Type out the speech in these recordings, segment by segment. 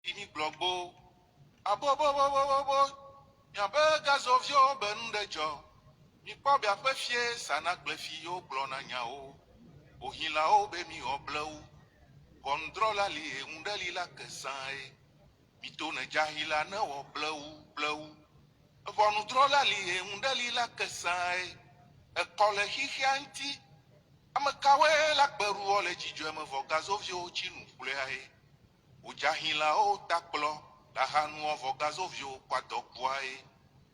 Ini blogbo. Abo bo bo bo bo bo. Miabe gazovio bendejo. Mi kpɔ bia ƒe fie sana gble fi yo gblɔ na nyawo. Ohilawo be mi oblewu. Kɔndrɔla li eŋuɖeli la kesae. Mi to ne dzahila ne wɔ blewu. Ʋɔnudrɔla li eŋuɖeli la kesae. Ekɔ le xixia ŋuti. Ame kawoe la gbeɖuwɔ le dzidzɔe me vɔ gazoviwo tsi nu kplɔe. Wodzahilawo takplɔ la hanuwɔ vɔ gazoviwo kpadɔ kuae.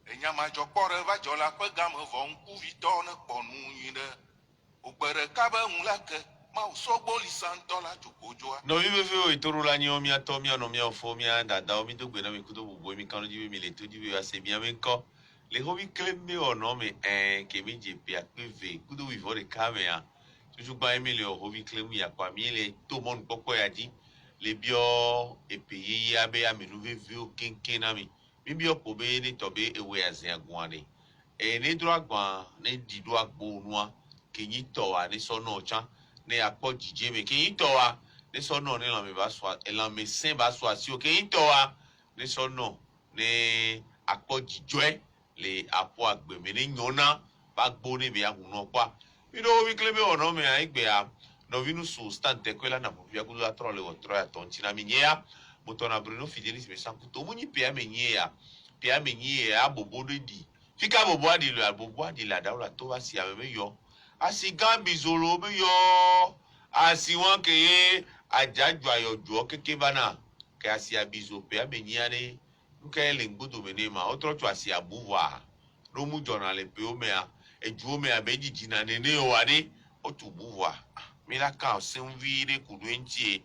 Enyamadzɔkpɔ ɖe va dzɔ la ƒe game vɔ ŋkuvitɔ ne kpɔ nu nyui ɖe. Wogbe ɖeka be ŋu la ke Mawu sɔgboli santɔ la dzokodzoa. Nɔvi vevewo etoro la nyiwo miatɔ mianɔ miafɔ mia dadawo mi do gbe na mi kudo bubu mi kanɔ dzi be mi le to dzi be ase mia be ŋkɔ. Le hovi klem be wɔ me ke mi dze pe akpe ve kudo wi vɔ ɖeka mea. Tutuba mi le hovi klem ya kwa mi le to mɔnu kpɔkpɔ ya dzi. Le biɔ epe yeyea be amenu vevewo keŋkeŋ na mi. Mi biɔ ƒo be ne tɔ be ewoe aze agua ɖe. Ne drɔ agba ne ɖi ɖo agbo nua ke nyi tɔwa ne sɔ nɔ tsã ne akpɔ dzidze me ke nyi tɔwa ne sɔ nɔ ne lãme ba sɔ elãme se ba sɔ asi o ke nyi tɔwa ne sɔ nɔ ne akpɔ dzidzɔe le aƒɔ agbe me ne nyɔna ba gbo ne be ahunɔ kpɔa. Mi ɖo mi kle be wɔnɔ me egbea nɔvi nu so stand tekwe la na ƒoƒia kudo atrɔ le wɔtrɔ ya tɔ ŋuti na mi nyea motɔna Bruno Fidelis me sankuto mo nyi pea me nyea abobo ɖe ɖi fika bobo aɖi le abobo aɖi le aɖawo la to va si ame me yɔ asi gã bizolo me yɔ asi wɔn ke ye adzadzɔ ayɔdzɔ keke bana ke asi abizo pea me nyea ɖe nuke le ŋgbodo me ne ma wotrɔ tso asi abuvoa ɖo mu dzɔna le pewo mea eduwo mea be dzidzi na nene o aɖe wotu buvoa mi la ka seŋvi ɖe ku ɖo eŋutie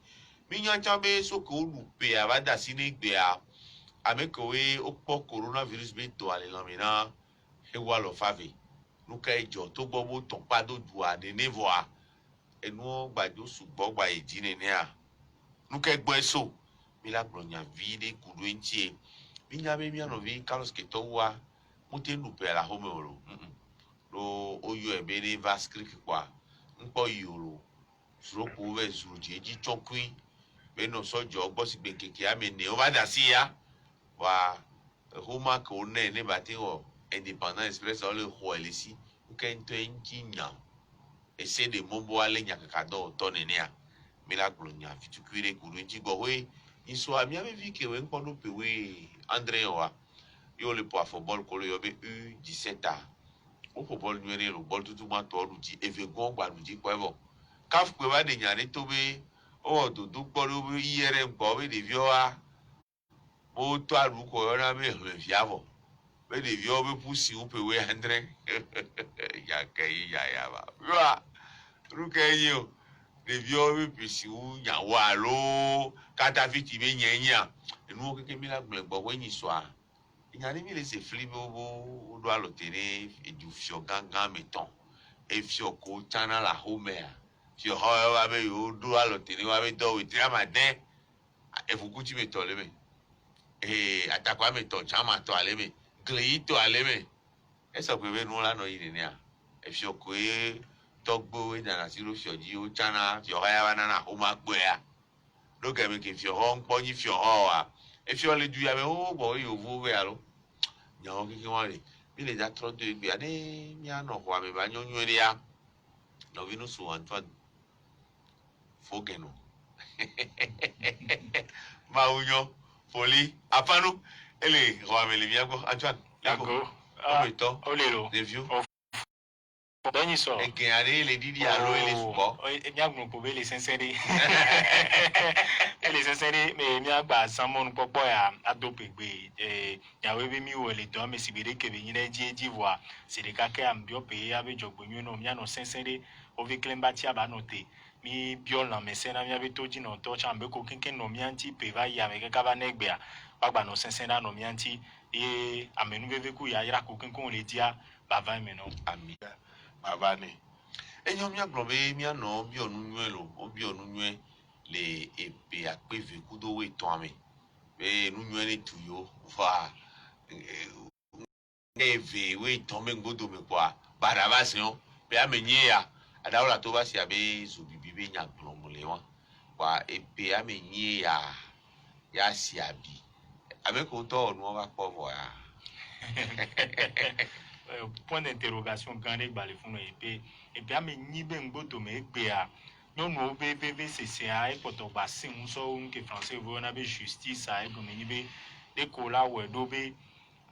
mi nya tsã be soko woɖu pea va da si ne gbea ame kewoe wokpɔ coronavirus be tɔa le lãme na hewa lɔ fave nuka edzɔ to gbɔ bo tɔkpa do dua nene vɔa enuwo gbadzo sugbɔ gba yi dzi nenea nuka gbɔe so mi la gblɔ nya vi ɖe ku ɖo eŋutie mi nya be mia nɔvi Carlos ketɔwoa mote nu pea la home o lo ɖo woyɔe be ne va skrik kpɔa ŋkpɔ yi o lo zropo ve zro dzi edzi tsɔkui be nɔ sɔdzɔ gbɔ si gbe keke ame ne wova da si ya wa homa ke wo ne ba te wɔ Independent Express ole xɔ ele si nke ŋutɔ eŋuti nya ese de mɔbɔ ale nya kaka dɔ tɔ nenea mi la gblɔ nya vitukui ɖe ku ɖo ŋuti gbɔ hoe nyisoa mia be vi ke wo ŋkpɔ no pe woe Andre wa yo le po afɔ bɔl ko le yɔ be U17 wo ƒo bɔl nyuie ɖe lo bɔl tutu ma tɔ ɖu dzi eve gɔn gba ɖu dzi kpɔ evɔ kaf kpe va de nya ɖe to be wowɔ dodo kpɔ ɖe wobe IRM gbɔ be ɖeviwoa wotɔ aɖu kɔ yɔna be hlevia vɔ be ɖeviwo be ƒusi wo pe woe andre yake yi yaya ba yoa nuke ye o ɖeviwo be ƒusi wo nyawo alo katafiti be nyenya enuwo keke mi la gblẽ gbɔ woe nyi sɔa nya ɖe mi le se fli be wo ɖo alo te ɖe edufiɔ gãgã me tɔn efiɔ ko tsana la xɔmea fiɔ xɔ wa be yewo ɖo alo te ɖe wa be dɔ wetri amade efukuti me tɔ le me atakwa me tɔ tsama tɔ ale me gle yi tɔ ale me esɔ gbe be nu la nɔ yi nenea efiɔ ko ye tɔgbo ye dana si ɖo fiɔ dzi wo tsana fiɔ xɔ ya va nana xɔma gbɔea ɖo gɛmɛ ke fiɔ xɔ ŋkpɔ nyi fiɔ xɔ wa efiɔ le du ya me wo gbɔ ye yovo be alo nyawo keke wa le mi le da trɔ do egbea ne mianɔ xɔa me ba nyɔnyuie ɖe ya nɔvi nu so Antoine Fogeno mawu nyɔ foli apanu ele xɔa me le mia gbɔ Antoine D'accord. Review. Benny so. Eke are le didi alo ele subo. Emi agbon po be le sensere. Ele sensere me mi agba samon popo ya adopegbe yawe be mi wo le do me sibere ke be nyine ji voa. Se de kake am bio pe ya be jogbonyu no mi ano sensere o ve klemba ti aba note. Mi bio na me sena mi abe toji no to chambe ko kenken no mi anti pe va ya me ke kaba negbea. Bagba no sensena no mi anti amenu veve ku ya ira ko kenken le dia bava me no. Ami. Baba ne. Enyo mi agblɔ be mi anɔ bi onu nyue lo, obi onu nyue le epe akpe ve kudo we tɔa me. Be nu nyue ne tu yo va eve we tɔ me ngodo me kwa bara va se yo. Be ame nye ya adawo la to va si abe zo bibi be nya gblɔ mo le wa. Kwa epe ame nye ya ya si abi ame ko to no va po vo ya Point d'interrogation quand les balles font et puis à me nibe ngboto me gbea non no c'est à pour to bassin so que français veut na be justice à e me nibe de kola we do be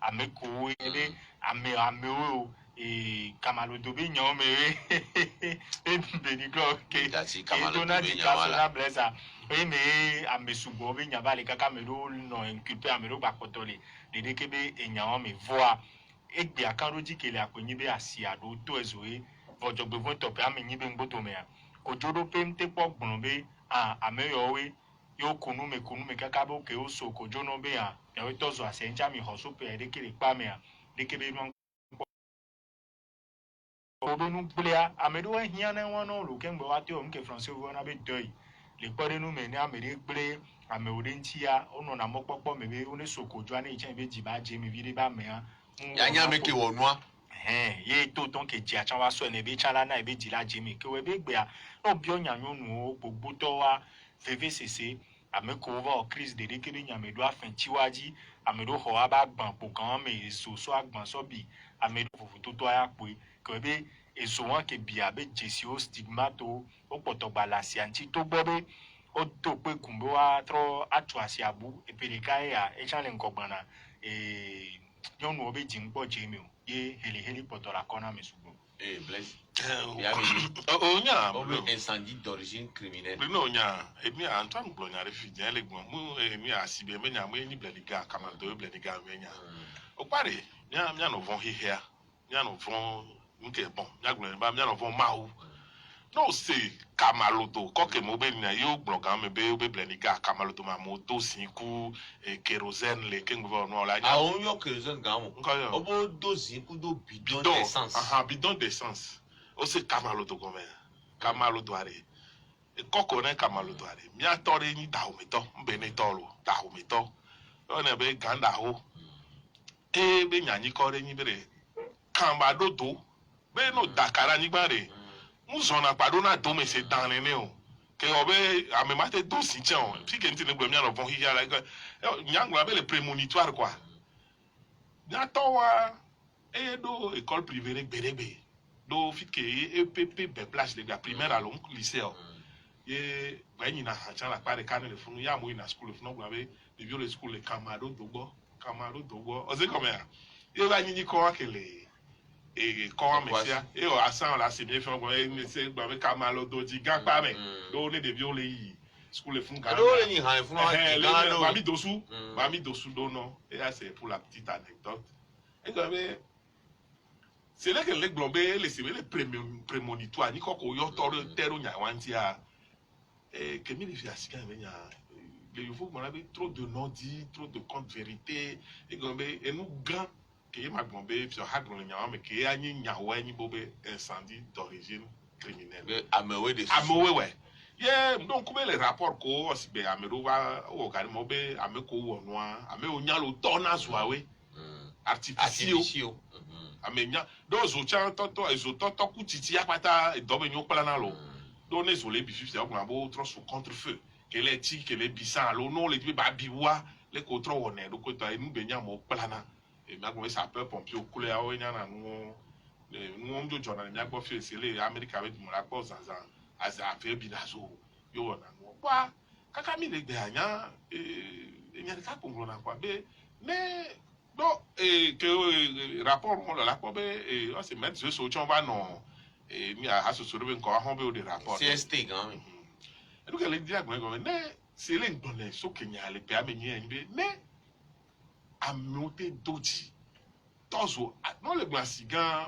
ame ko be ame o e kamalo do be nyon me e be ni glo ke dati kamalo dona be di nya kaso wala na blesa e me ame subo be nya bale kaka me do no inculpé ame do ba kotole de ke be enyan me voa egbe akaro jikele akwenyibe asiado to ezoe vojogbe von tope ame nyibe ngboto me ojodo pemte po gbonbe ameyowe yo kunu me kaka bo ke oso kojono be yawe tozo asenja mi hoso pe edekele pa me dekebe no obenu gblia amedo hia na wono lo kengbe wate o nke français wo na be doy le pore nu me ni amere gble ame ode ntia ono na mokpokpo mebe one sokojo ana ichen be jiba je mi vide ba me ya nya me ke wo noa ye to ton ke ji acha wa so ne be chala na be ji la jimi ke we be gbe a no bi onya nyonu o gbogbo to wa vvcc ameko over crise de dekere nyamedo afin chiwaji amedo ho aba gban po kan me so agban so bi amedo fufu to aya pe ke be eso wan ke bi abe jesi o stigmato o poto balasi anti to gbo be o to pe kumbo wa tro atu asiabu epeleka ya e chale nkogbana nyɔnu wo be dzi ŋkpɔ dze mi o ye heli pɔtɔ la kɔna me sugbɔ. bless ya mi Onya, o be incendie d'origine criminelle no onya, emi Antoine Glonia refugee ele gbon mu emi asibe me nya mu eni blediga kamando blediga me nya. O pare, nya no von hihia, nya no von nke bon, nya Glonia ba nya no von mawu. No say kamaloto koke mo be na yo bloga me be blediga kamaloto ma moto sinku kérosène le kengvo no la nya. a on yo kerosene ga mo Nko yo. o bo dozi ku do bidon d'essence Bidon d'essence. O se kamaloto gome. Kamaloto are. E koko ne kamaloto are. Mi atore ni dahumeto, mbe ne tolo, dahumeto. O ne be ganda ho. E be nyanyi kore ni bere. Kamba dodo. Be no dakara ni bare. Muzona pado na do me se dan ne o. Ke obe amemate do si chen. Fi ke ntine gbe mi ano von hiya la. Nyangla be le prémonitoire quoi. Nyatowa e do école privée gbedegbe do fike EPP be place de la primaire à long lycée ye bani na hacha la pare kan le funu ya mo ina school funu gba be de viole school le camaro dogbo o se comme ya ye ba ni ko akele e ko mesia e o asan la se bien fait gba e se gba be camaro do ji gan pa me do ne de viole yi school le funu do le ni han funu ba mi dosu do no et ça c'est pour la petite anecdote et gba be c'est là que les globes les prémonitoires ni koko yo toro tero nya wantia que mi fi asika nya il faut qu'on avait trop de non dit trop de contre vérité et globé et nous grand que ma globé sur hagro nya mais que anyi nya wa ni bobe incendie d'origine criminelle amewe de amewe ouais yeah donc comme les rapports ko osibe amero wa o ka mo be ameko wo noa ame onyalo tona zuawe artificiaux amenya do zocha toto ezototo kutiti apata edobe nyo plana lo do ne zole bi fifia ogna bo tro sous contre-feu que les ti que les bisan lo no le ba biwa le ko tro wone do ko ta enu benya mo plana e ma ko sa peu pompier kule awo nya na no no mjo jona nya gbo fi sele America be mo la gbo zanza as a fe bi na so yo wona no kwa kaka mi le gbe anya nya ka ko nglo na kwa be ne do que rapport mo la ko be on se mettre sur on va non mi a so so be nko ahon be o de rapport CST gan mi e do que le dia gbo ne se le ndole so kenya le pe amenye en be ne amote doji tozo no le gba sigan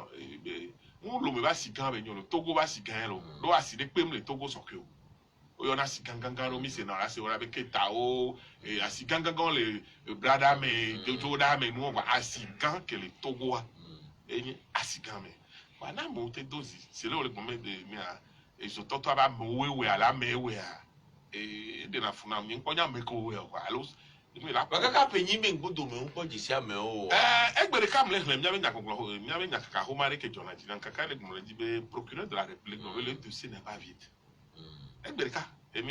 mo lo me ba sigan be nyolo Togo ba sigan lo do aside pe m le Togo soke o oyo na sigangangan lo mi se na la se ora be keta o asigangangan le brada me jojo da me no wa asigan ke le Togo wa eni asigan me wa na mo te dozi se le o le gbe de mi a ezo toto aba mo wewe ala mewe a de na funa mi nko nya me ko we o alo mi la kaka penyi me ngbodo me nko jisi ame o egbere kam le hlem nya be nya koklo nya be nya kaka ho mare ke jona ji nan kaka le gmo le jibe procureur de la république no le dossier n'est pas vide egbere ka et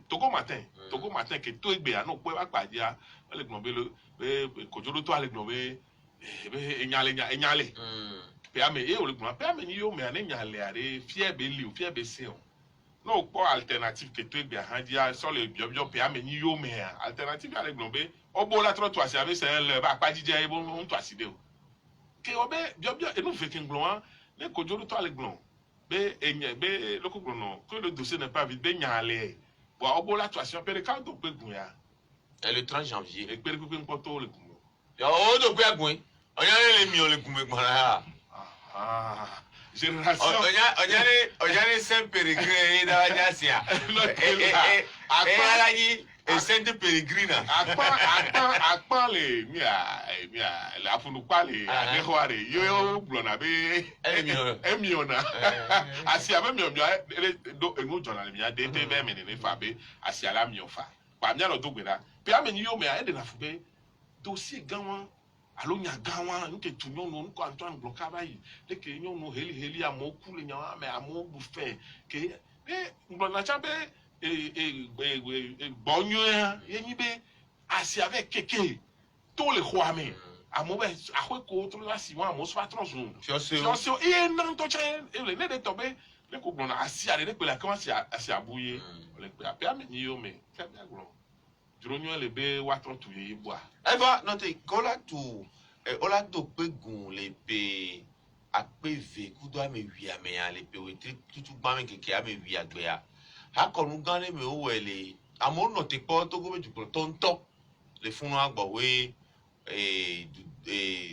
Togo matin que tout est bien non pas pas dire le globé le kojolo to ale globé enyale pe ame e o le globé pe ame ni yo me ane nyale are fie be li o fie be se o no pas alternative que tout est bien handia sur le bio pe ame ni yo me alternative ale globé obo la tro to asi ave se le ba pa jije e bon to asi de o ke obe bio e no fait kin globé le kojolo to ale globé be enye be loko glono que le dossier n'est pas vide be nyale bon obo la to asi pe de ka do pe gun ya Et le 30 janvier. et pe pe npoto le gun Ya o do pe agun. Onya le mi o le gun me gbon la. Génération. Onya le Saint Pérégrine da ja sia. Ala ni e Saint Pérégrine. Akpa le mia la funu pa le adehoare yo blona be emiona. Asi ave mi do enu jona le mia de be me ne fa be asi ala mi ofa. Pa mia no do gbera. Pe ameni yo me a de na fube dossier ganwan alo nya ganwan nke tunyo no nko Antoine Blokaba yi de ke nyo no heli amoku le nya me amobu fe ke ngbona cha be bonyo yenyi be asi avec keke to le khoame amobe akwe ko to la si wa mo so patron so e nan to che le ne de tobe le ko blona asi ale de pe la comment asi abuye le pe apia me ni yo me ka bia glo Dronyo le be watro tu ye boa. Eva note kola tu ola to pe gun le pe ape ve kudo ame wi ame ya le pe we tutu gba me keke ame wi agbe ya. Ha konu gan le me o wele amo note po to go be ju tonto le funu agbo we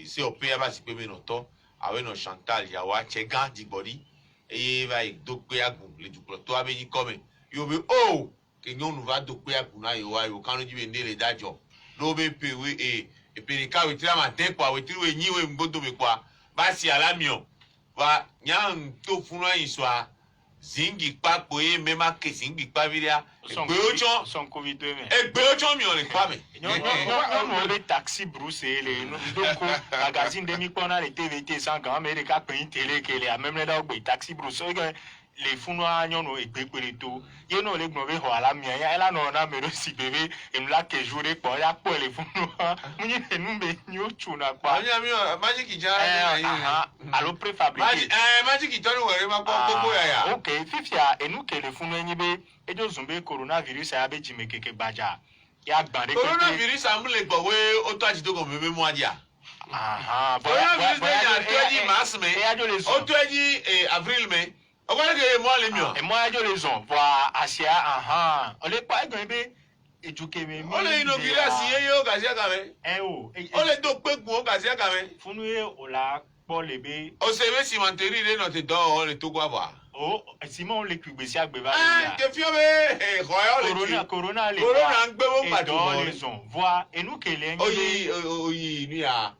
se o pe aba si pe me no to awe no Chantal ya wa che gan di body e va do pe agun le ju to ame yi come yo be oh que nous va doper à Kuna yo wa yo quand nous dit le dajo no be pe we e pe ni ka we tira matin kwa we tiri we nyi we mbodo be kwa ba si ala mio va nyam to funu yin so a zingi pa po e mema ke zingi pa viria Son Covid me. e gbe ojo mi o le pa me Non, le taxi Bruce le donc magazine demi kona le TVT sans grand mais les cas pe télé que les même les dog taxi Bruce les funu anyo no egbe pere to ye no le gbon be ho ala mi ya ela no na mero si bebe em la ke jure po ya po le funu munyi enu be ni o chuna pa anya mi magic ja alo préfabriqué magic to no were ma ko ya okay fifia enu ke le funu enyi be ejo zumbe coronavirus ya be jime keke baja ya gbare coronavirus amule gbo we o to ajito go meme mu adia coronavirus ya to di mars me o to di avril me o ko le mo le mio et moi je les on voir asia on le pas gan be ejuke me o le inaugure asiye yo gasia ka me o le do pe gun o gasia ka me funu e o la po le be o se be cimenterie le no te do o le to gwa ba o simon le kugbesi agbe ba ke fi o be corona le corona ngbe wo pa do les on voir et nous que les oyi ni a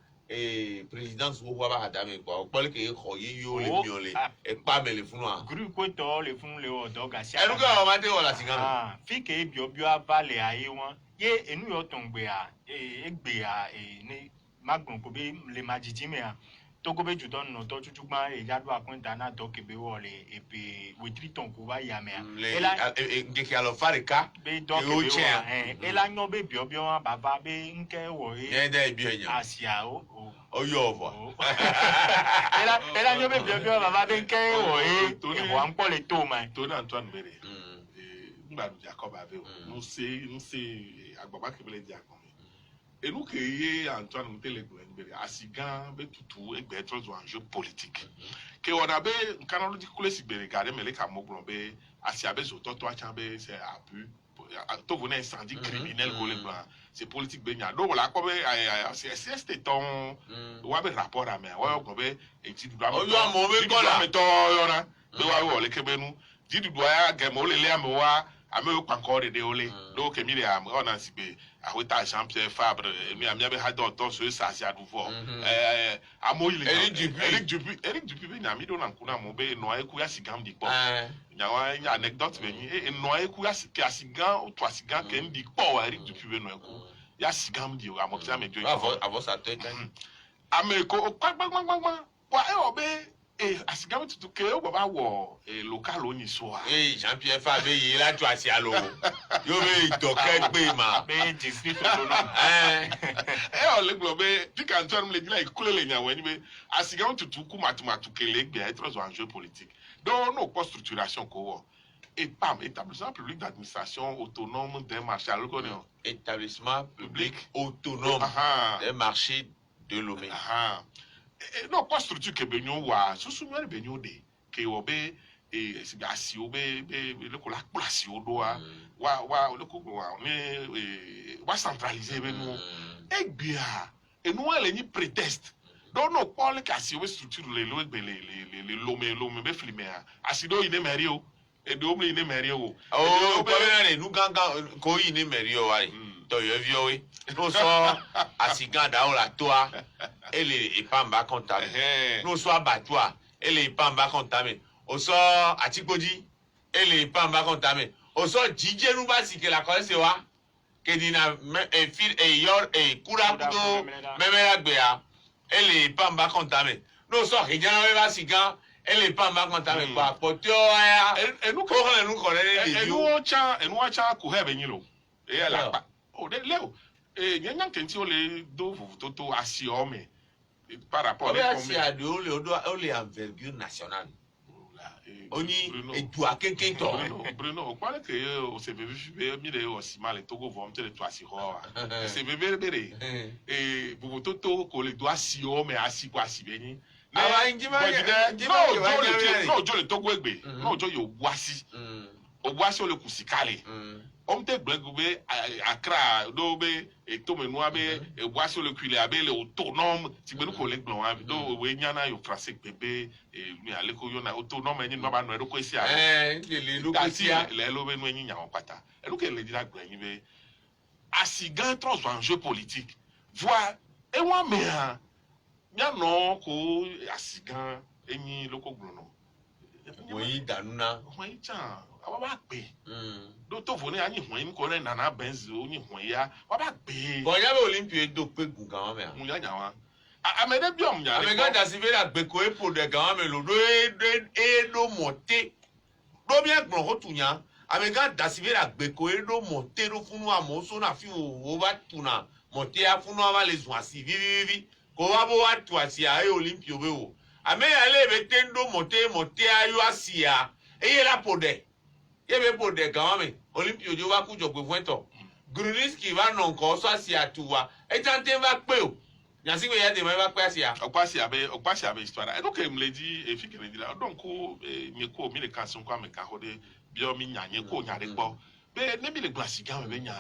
présidence wo wa ba da me kwa o pole ke kho yi yo le mi o le e pa me le funu a groupe ko to le funu le o do gasia e nu ka o ma te o la singano fi ke bio avale aye won ye enu yo tongbe a egbe a ni magbon ko be le majiji me a to go be ju don no to chuchugba e jadu akunta na to ke be wo le e pe wetri ton ko ba ya me a ela de ke alo farika be do ke be ela nyo be bio baba be nke wo ye de bio nya asia o yo vo ela nyo be bio baba be nke wo e wo anpo le to ma to na Antoine Bere ngba du Jacob ave no se agbaba ke bele dia kon et nous que Antoine Mutele Bere asigan be tutu egbe trozo enjeu politique que on a be kanalo di kule si bere gade mele ka moglon be asiabe zo toto a chambe c'est abus to vona incendie criminel golé blanc c'est politique be nya do la ko be c'est ton wa be rapport à mais wa ko be e ti du o yo mo be ko la me to yo na be wa wo le kebenu di du ya ge mo le am wa ame o pankore de ole do ke mi le am ona si be awita Jean-Pierre Fabre mi amia be ha do to so sa si aduvo amoyi le Eric Dupuy be na mi do na nkuna mo be no eku ya sigam di po nya wa nya anecdote be ni no eku ya sigam o to sigam ke ndi po wa Eric Dupuy be no eku ya sigam di o amokisa me joy avo sa to ameko gbagbagbagba wa e o be asigame tutu ke o baba wo local oni so a Jean-Pierre Fabe yi la tu asi alo yo be doke gbe ma be district lolo o le glo be pika antoine le dila ikule le nyawo ni be asigame tutu ku matumatu kele gbe être en jeu politique donc no pas structuration ko wo et PAM, établissement public d'administration autonome d'un marché alors qu'on est établissement public autonome des marchés de Lomé. Non, pas structure que benyo wa, sous nous benyo de, que obe et asi obe le ko la place odo wa le ko wa wa centraliser benyo. E bia et nous elle ni prétexte. Donc non pas le kasi obe structure les Lomé be filmer asido ine merio et do ine merio. Oh, pas nous ganga ko ine merio wa. To yo vio no so asiganda o la toi ele ipamba comptable no so abattoir ele ipamba comptable o so atikpoji ele ipamba comptable o so jije nu ba sike la kole wa ke dina e fil e yor e kura puto memera gbe a ele ipamba comptable no so ejana we ba sika ele ipamba comptable pa potio ya enu ko han enu ko le enu cha ko hebe nyilo e la pa o de leo nyanyan kenti o le do toto asiome par rapport à si a de o le envergure nationale oni edu akenken to Bruno o kwale ke o se bebe mi le o si male togo vom te le to asi ho se bebe bere bu toto ko le do asiome asi kwa sibeni awa njima no jo le togo egbe no jo yo wasi o wasi o le kusikale on te blagube Accra do be e to menua be e boaso le cuile abe le autonome ti be ko le glon abi do we nyana yo français bebe e mi ale ko yo na autonome ni no ba no e do ko isi a le do ko isi a le lo be no nyi nya won pata e lo ke le dira gbe be asigan trans en jeu politique voi e wa me ha nya no ko asigan enyi lo ko gbono wọ́n danuna wọ́n cha wa ba pe do to fo ni anyi hwan ko re nana benz onyi hwan ya wa ba pe bon ya be olympia do pe gun kan me mu ya nya wa amede bi om nya amega da si vera gbe ko epo de kan me lo do monter do bien gbon ho tunya amega da si vera gbe ko do monter do funu amoso na fi o ba tuna monter afunu ama le zun asi vivi ko wa bo wa tu asi a olympia be o ame ya le be tendo monter ayo asi a eye la pode ye be pode kan me olympia jo wa ku jo gbe fun to Gruniski va non ko so asi atuwa e tante va pe o yansi we ya de ma va pe asi a okpasi abe histoire e do ke mledi e fi kene dila donc ko mi ko mi le kanson kwa me ka hode bi o mi nyanye ko nyare gbo be ne mi le glasi gan be nya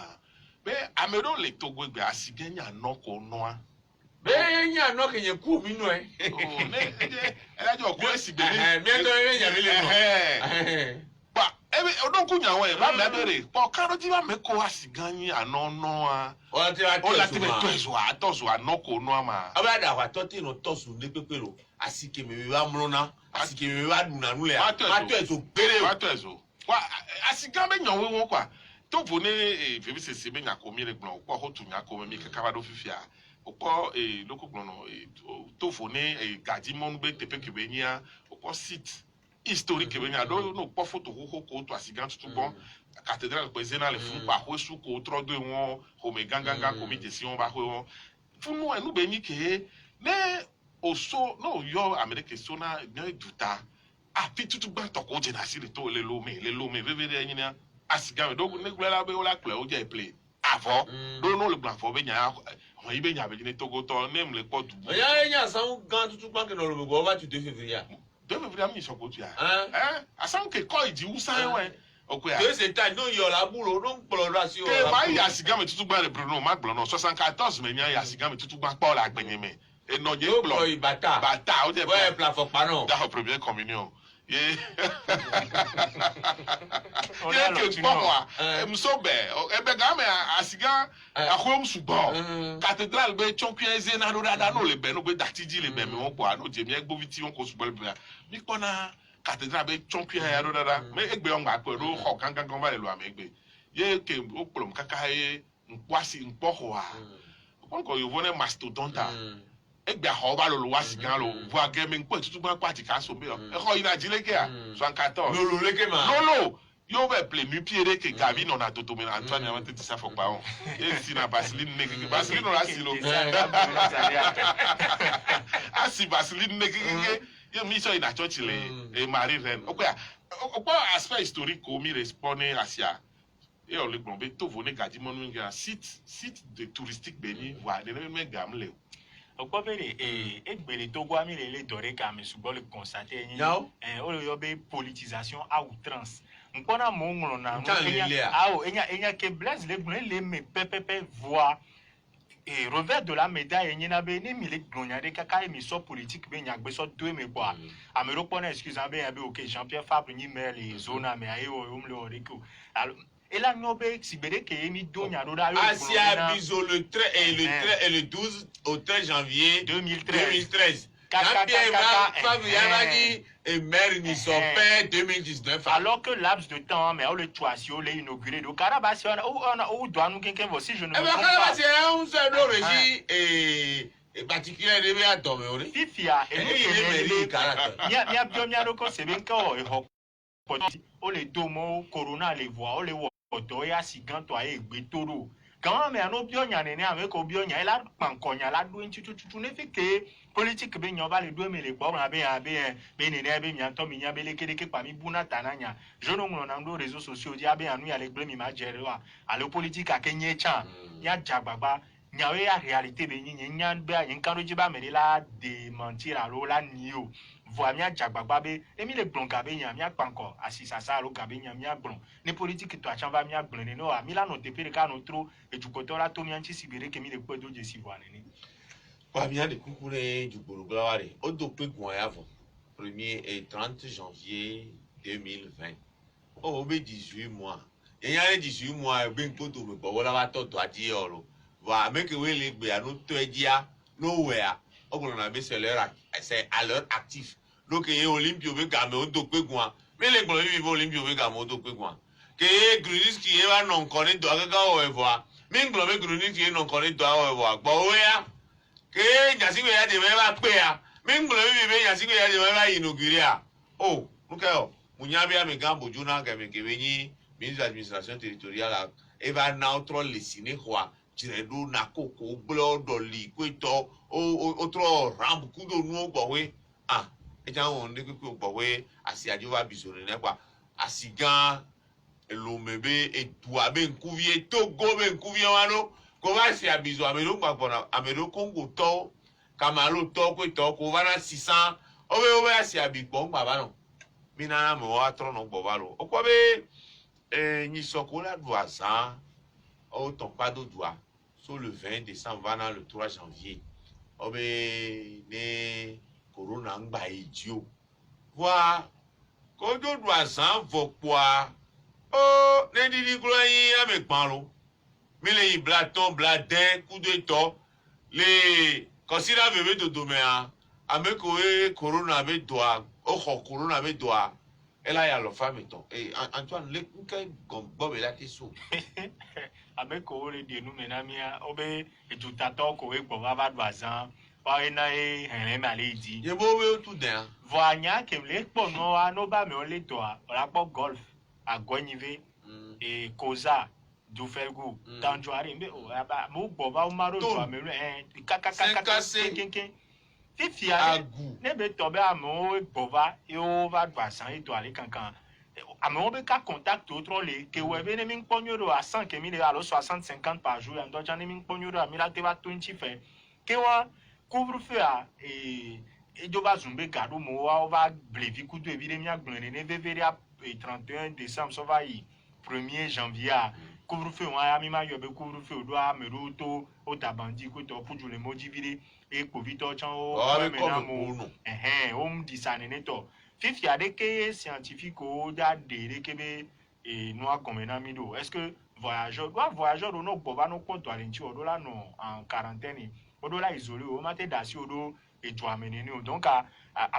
be amedo le togo gbe asigan nya no ko noa be nya no ke ye ku mi no e o ne e la jo ko esigbe mi to be nya mi le no ba ebe odon ku nya won e ba me bere po karo ti ba me ko asigan yin ano no a o ti wa o la ti be to zo ano ko no ma aba da wa to ti no to su le pepero asike me wa mrona asike me wa duna nu le ma to eso pere ma to eso wa asigan be nyan we won kwa to fo ne febi se be nya ko mi le gbon po ho tu nya ko mi kaka ba do fifia opo loko gbon no to fo ne gaji mon be tepe ke be nya opo site historique be nya do no po photo ko to asigan tutu bon cathédrale président le fun pa ho su ko tro do won o me ganganga comité si on ba ho fun no enu be ni ke ne oso no yo amerique so na ne duta a pi tutu gba to ko je na si le to le lo me vevere yin na asigan do ne gula be o la ple o je play avant do no le blanc fo be nya won yi be nya be ni togo to ne mle po du ya nya san gan tutu gba ke no lo go ba tu de février de février mi so ko tu ya asan ke ko idi usan we okuya que c'est ta no yo la buro no gboro ra si o ke ma ya asigan me tutu gba le Bruno ma gboro no 74 me nya ya asigan me tutu gba pa la gbenyin me e no je gboro bata o je ouais plafond pa no da première communion ye on ye a ke po wa mso be ebe ga me asigan akhom subo cathédrale be chonkuye ze na do da no le be no be datiji le be me won po ano je mi egbo viti won ko subo le be mi ko na cathédrale be chonkuye ya do da me egbe on gba pe ro ho gangan ba le lo am egbe ye ke o polom kaka e nkwasi npoho a ko yo vone mastodonta egbe xɔ va lolo wa si gã lo voa gɛmɛ ŋkpɔ tutu gbã kpa tika so be yɔ exɔ yina dzi leke a 74 lolo leke ma lolo yóò bɛ ple nu pie de ke gavi nɔna toto me na Antoine yamɛ tete sa fɔkpa o esi na vaseline ne keke vaseline la si lo asi vaseline ne keke ye mi sɔ yina tsɔtsi le Marie Reine o kpɔ aspect historique o mi respond ne asia e yɔ le gblɔ be tovo ne gadimɔnu ngia site de touristique be ni wa ne me gam le o kpɔ be de egbele togo ami le dɔ de ka ame sugbɔ le constater ni o le yɔ be politisation à outrance nkpɔna mo ŋlɔ na enya ke Blaise le gblɔ le me pɛpɛpɛ voa revers de la médaille nyina be ne mi le gblɔnya de kaka émission politique be nyagbesɔ do me kpɔa ame ɖo kpɔna excuse be ya be ok Jean-Pierre Fabre nyi me le zona me aye o le o de ko et là nous be sibere ke mi do nya do da yo Asia Bizo le 12 au 13 janvier 2013 Fabre Yamagi et maire ni son père 2019 alors que laps de temps mais on le choisio les inauguré do Carabas on doit nous quelqu'un aussi je ne me trompe pas c'est un seul régie et particulier de bien dormir fifia et nous ya bien roko c'est bien ko e ho o le domo corona le voix o le wodo ya siganto aye gbetoro quand mais no bionya ne avec obionya ela pankonya la do ntututu ne fait que politique be nyoba le do me le bo na be ne be mi anto mi nya be le kede ke pa mi buna tananya je no nglo na ndo réseaux sociaux dia be anu ya le gble mi ma jere wa ale politique akenye chan ya jagbagba nyawe ya réalité be nyi nya be yin kan roji ba me la de mentir alo la nio voa mia jagbagba be emi le blon gabe nya mia panko asisa sa alo gabe nya mia blon ne politique to achan va mia blon ne no a mi la no tepe ka no tro ejukoto la to mi anchi sibere ke mi le kwedo je si voa ne kwa mia de kukure jukuru glaware o do pe gwan ya vo 1er et 30 janvier 2020 o be 18 mois yenya le 18 mois be nkoto me bo wala wa toto adi oro va make we le gbe anu to edia nowhere o gbo na be c'est à l'heure actif donc e Olympio be game o do pe gwan me le gbo mi Olympio be game o do pe gwan ke Grunis ki e wa non koni do agaga o evoa me gbo be Grunis ki e non koni do o evoa gbo o ya ke nyasiwe ya de ba pe ya me nglo mi be nyasiwe ya de ba inauguré a oh okay o munyabe ame gambo juna ga me ke benyi ministre d'administration territoriale e va na outro le sine kwa jiredu na koko blodo li kweto o tro ram kudo nu ogbowe ah e ja won de kwe ogbowe asi ajiwa bisore ne kwa asigan elomebe etua be nkuvie togo be nkuvie wano ko va si abizo amero gbagbo amero Congo to Kamalo to ko to ko va na 600 o be si abigbo ngba ba no mi na mo wa tro no gbo ba lo o ko be ni sokola doazan o ton pas do doa sur le 20 décembre va na le 3 janvier o be ne corona ngba ejio wa ko do doazan vo kwa o ne didi glo yin amegban lo mille blaton bladin coup de to les considère bébé de demain avec corona avec doigt oh corona avec doigt elle a la femme et Antoine le que bob la teso avec ko le de nous menamia obe etutato ko e gbo va doazan wa ina e hen ma le di ye bo we tout den voanya ke le po no ano ba me o le doa la po golf a gonive et koza du felgu tanjo ari mbe o aba mo gbo ba o maro jo ameru kaka kenken fifia agu ne be to be amo gbo ba e o va doasan e to ale kankan amo be ka contact autre le ke we be ne mi nponyo do a 100 ke mi le alo 60 50 par jour en do jan ne mi nponyo do a mi la te va 20 fe ke wa couvre-feu a e joba zumbe gado mo wa o va blevi kudu e bi de mi agbon ne vevere a 31 décembre so va yi 1er janvier a couvre-feu wa mi ma yo be couvre-feu do a meru to o tabandi ko to puju le moji vire e covid to chan o menamo o mdi sanene to fifi ade ke scientifique o da de ke be e no akomena mi do est-ce que voyageur no gboba no konto alenti o do la no en quarantaine o do la isolé o mate dasi o do et tu amener donc à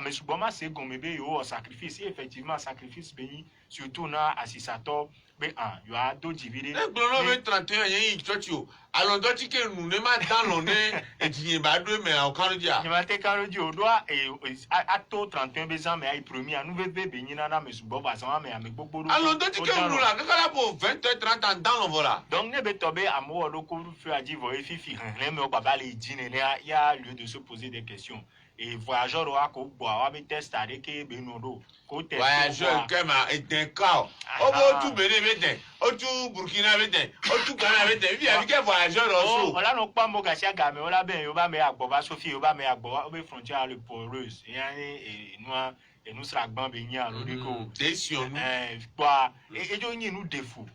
mesuboma c'est gomebe yo sacrifice effectivement sacrifice pays surtout na assisato be yo a do jivire e gblɔnɔ be 31 yɛ yi tsɔtsi o alɔdɔtsi ke nu ne ma dan lɔ ne etinye ba do me awo kan dia ni ma te karo di o do a to 31 be zan me ai premier nu be be nyina na me subo ba san me ame gbogbo do alɔdɔtsi ke nu la kakala bo 20 30 dan lɔ la donc ne be to be amo do ko feu ajivo e fifi ne me o baba le jine ne ya lieu de se poser des questions et voyageur wa ko bo wa be test ade ke be no do ko test voyageur ke ma eden ka o bo tu bene be den o tu Burkina be den o tu Ghana be den vi abi ke voyageur also o la no pa mo ga sia ga me o la ben yo ba me agbo ba Sophie yo ba me agbo o be frontière le poreuse yani e nous sera gban be yin alo de ko décision quoi et jo yin nous défaut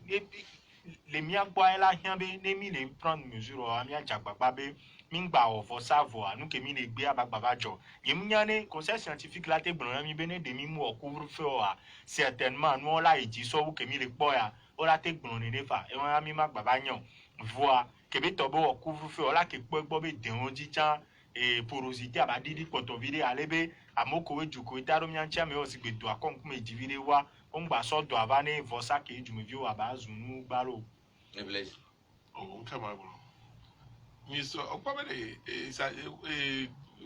les mia gba la hian be ne mi le prendre mesure o ami ajagbagba be mingba o for savoir nous que mi le gbe abagbaba jo yim nyane conseil scientifique la te gbon mi bene de mi mu o couvre-feu o certainement nous la e ji so wo que mi le gbo ya o la te gbon ne fa e won mi magbaba yan voir que be to bo o couvre-feu o la ke gbo be de won ji chan et porosité abadidi poto vide alebe amoko we juko itaro mi ancha me o si gbe do akonku me divide wa o ngba so do avane vosa ke ju me vi o abazunu gbaro Blaise o nka ma bro mi so o pa be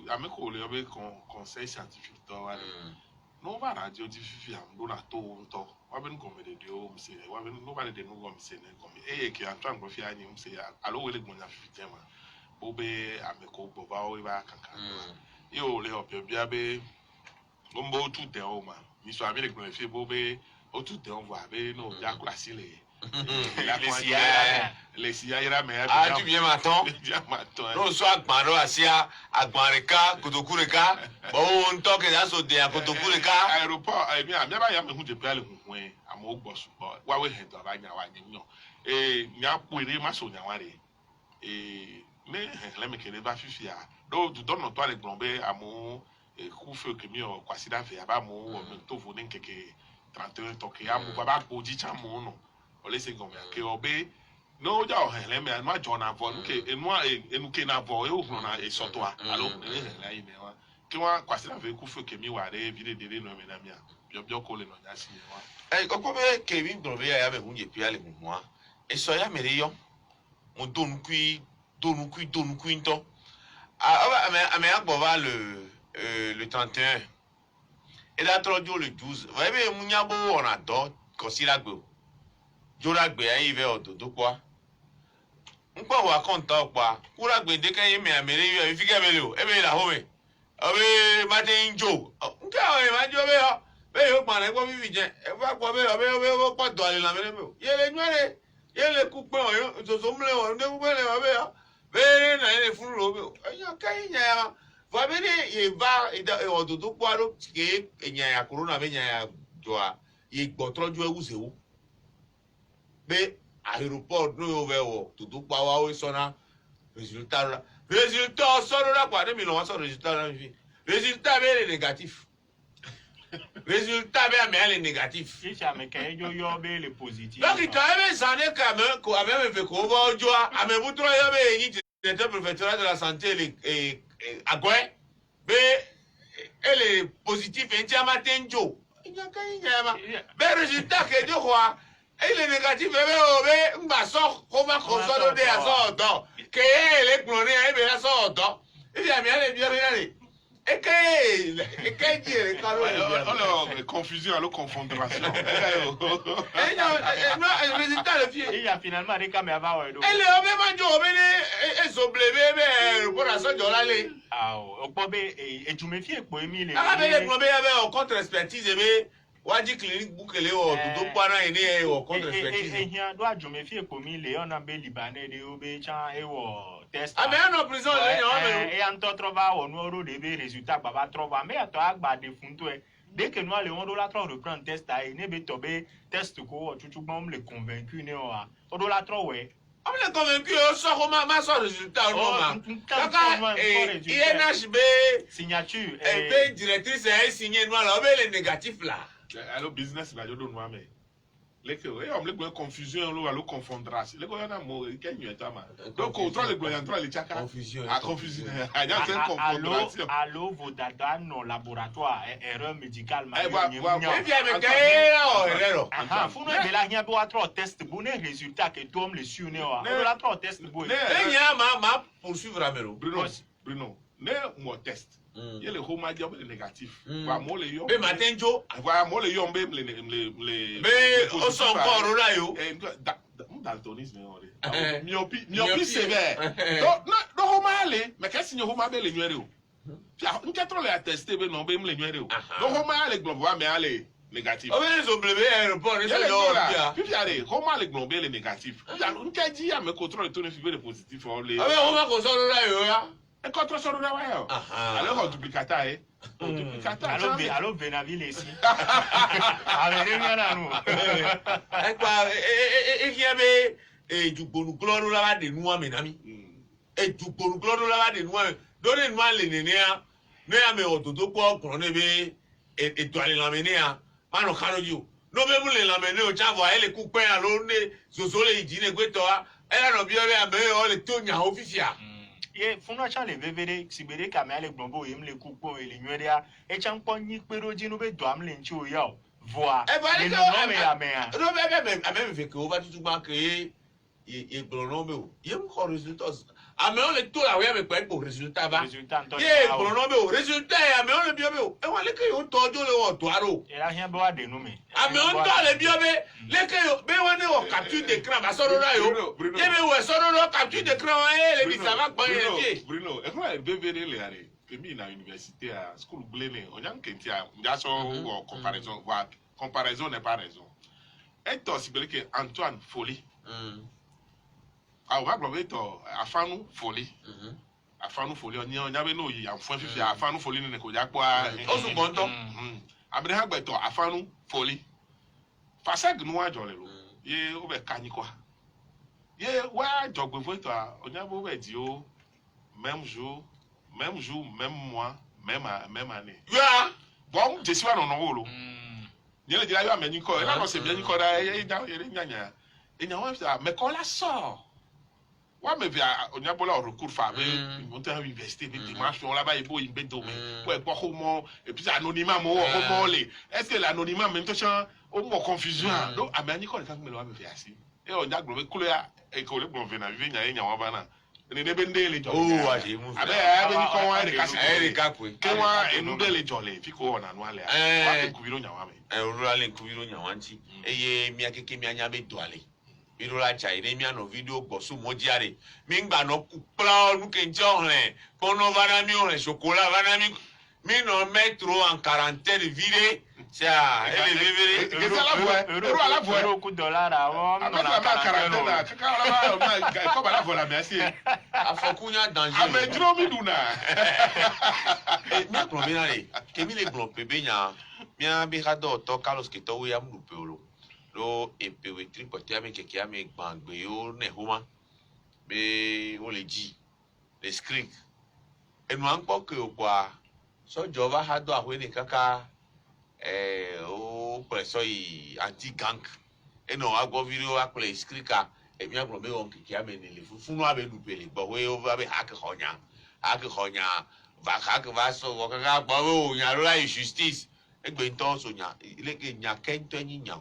ameko le obe conseil scientifique to wa no ba radio di fifi am do na to nto wa be nko me de o mse wa be no ba de no go mse ne ko mi ke antwan go fi ani mse alo wele gbonya fifi tema bo be ameko bo ba o ba kankan yo le opio bia be gombo tu de o ma mi so abi le gbonya fi bo be o tu de on va be no ja classe le les siyaira me ah tu bien m'attends non so agbaro asia agbareka kotokureka bo on to ke da so de kotokureka aeroport mi ba ya me hu de pale hu am ogbo so wa we head aba nya wa nyo nya pere ma so nya ware me le me kele ba fifi a do do no to ale gbonbe amu ku fe ke mi o kwasi da fe aba mu o me to vo ne keke 31 to ke amu baba gboji cha mu no o le se gombe ke obe no ja o hele me anu ajo na vo nke enu ke na vo e o na e soto a alo la ime wa ke wa kwasi da fe ku fe ke mi wa re vide de no me na mi a bio ko le no ja si wa ko be ke mi gbonbe ya me hunje pi ale mu wa e so ya mere yo mo donukui nto ame agbova le 31 et la trodio le 12 va be munyabo ona do kosiragbe joragbe ayi ve ododo kwa npo wa konta pa kuragbe de kan yemi amere yo fi kebele o ebe la home obe mate njo nke o ma jo be yo pa na gbo vivi je e fa gbo be o po do ale la mere me yele nwere yele ku pe o yo so mle o ne ku pe le ba be yo be na ele fun ro be eyan kai nya va be ni ye va ododo kwa ro ke eyan ya corona be nya ya jo a ye gbo troju ewusewo be aéroport no yo ve wo todo pa wa o sona résultat soro la pa de mi lo so résultat na fi résultat be négatif résultat be ame négatif si ça me kay yo be le positif donc quand même ça n'est quand même ko ave me ko bo ojo ame butro yo be yi directeur préfectoral de la santé agwe be ele positif enti amatenjo nya kan nya ma be résultat ke jo kwa il est négatif be ngba so ko ma ko so do de aso do ke ele gbon ni e be aso do il a mi ale bi ore ni e ke dire ka lo alors confusion alors confondration non résultat le fier il y a finalement des caméras va ouais do ele o be ma jo be ni e so ble be pour aso jo la le ah o po be e tu me fie po emi le ala be le gbon be o contre expertise be waji clinique bukele o todo para ene o contre expertise ehia do ajome fie po mi le ona be libanais de obe chan e wo test ame no prison le yan me e an to trova o no ro de be résultat baba trova me ato agba de funto e dès que nous allons do la tro reprendre test a ne be to be test ko o chuchu gbon le convaincu ne o do la tro we on le convaincu o so ko ma so résultat o ma kaka INHB signature e be directrice e signé noir la be le négatif là alors business la jo do no ame Leke on le gbe confusion lo alo confondration. Leke on a mo kenyu eta ma. Donc on le gbe yantra le chaka. Confusion. Ah confusion. Ah ya c'est confondration. Allô vos dada no laboratoire erreur médicale ma. Eh bah Et bien mais que aha funu be la nya bo atra test bo ne résultat que tom le sur ne wa. Bo la tra test bo. et nya ma poursuivre amelo. Bruno. Ne mo test. Il y a le homa job le négatif. Wa mo le yo. Be matenjo. Wa mo le yo mbe le Mais on s'en encore là yo. Daltonisme ore. Myopi sévère. Donc homa ale, mais qu'est-ce que homa be le nwere o? Pia nketro le attester be no be le nwere o. Donc homa ale globe wa me ale négatif. On va les obliger aéroport et ça yo. Puis allez, homa le globe le négatif. Nkeji ya me contrôle ton fibre le positif o le. Ah mais on va qu'on sort là yo ya. Un contre sur le rayon. Alors, on duplicata, eh? On duplicata. Alors, Benaville ici. Avec les miens à nous. Et qui avait du bon chlore là de nous, mes amis. Et du bon chlore là de nous. Donnez-moi les nénéas. Nous avons tout quoi pour nous et toi les l'amener à. Mano Kanojo. Nous même les l'amener au Chavo. Elle est coupée à l'onde. Zozo les dîners que toi. Elle a bien à me les tourner officiels. Ye funa cha le vevere sibere ka me ale gbonbo yim le kupo ele nweria e cha npo nyi pero ji no be do am le nchi o ya o voa E ba ni le ko no me ya me ya no be fait que on va tout ba créer et pronomé o yim ko résultat ame on le tout là oui avec pour résultat ba ye pronomé o résultat ame on le bio be e wa le ke o tojo le o to aro e la hia be wa de no me ame on to le bio be le ke be wa ne o capture d'écran ba soro na yo ye be we soro no capture d'écran e le bi ça va pas Bruno, e ko e bevere le are. Kemi na université à school blene, on yan kenti a ndaso comparaison, wa comparaison n'est pas raison. Et toi si bele que Antoine Folie. Ah on va glober to afanu Folie. Afanu Folie on ya be no yi anfon fifi afanu Folie ne ko ja kwa. O su bonto. Abraham gbe to afanu Folie. Fasag no wa jole lo. Ye o be kanyi kwa. Ye wa jogbe fo to onya bo be di o même jour, même mois, même année. Ya Bon, je suis à l'honneur. Il y a des gens qui ont dit que c'est bien qu'il y a des gens qui ont dit mais quand la sort, mais on a beau recours faire, ils vont à l'université, des dimanches, on là-bas, ils vont y mettre et puis anonymat, est-ce que l'anonymat, même temps, on a confusion. Donc, à Ménico, les gens me l'ont fait assis. Et on a globé, et qu'on est bon, venir, il y a un yawabana. Ne bende le jolly. Oh, wa je mu. Abe abe ni ko wa de kasi. E ka kwe. Ke wa enu de le jolly fi ko na no ale. Wa ke kubiro nya wa me. Olu le kubiro nya wanti. Eye mi akeke mi anya be do ale. Biro la cha ire mi ano video gbo su mojiare. Mi ngba no kupla nu ke njonle. Kono vana mi on chocolat vana mi no metro en quarantaine viré. Ça, elle est vivre. Que ça la voix. Euro la voix. Euro coup dollar avant. Avec la main quarantaine, kaka la ba comme la voix la merci. Afokunya danger. Ame dro mi duna. Mi aklomina le. Kemi le blon pebe nya. Mi abi hado to Carlos que to ya mu peolo. Lo epewe tripote ame keke ame gbangbe yo ne homa. Be o le ji. Le screen. Enu anpo ke o kwa. So jova hado ahwe ne kaka o preso yi anti gang eno agbo video akole skrika emi agbo me on kiki amene le funu abe dupele gbo we o abe hak honya va so wo kaka gbo o nya la justice egbe nton so nya ile ke nya kento nyinya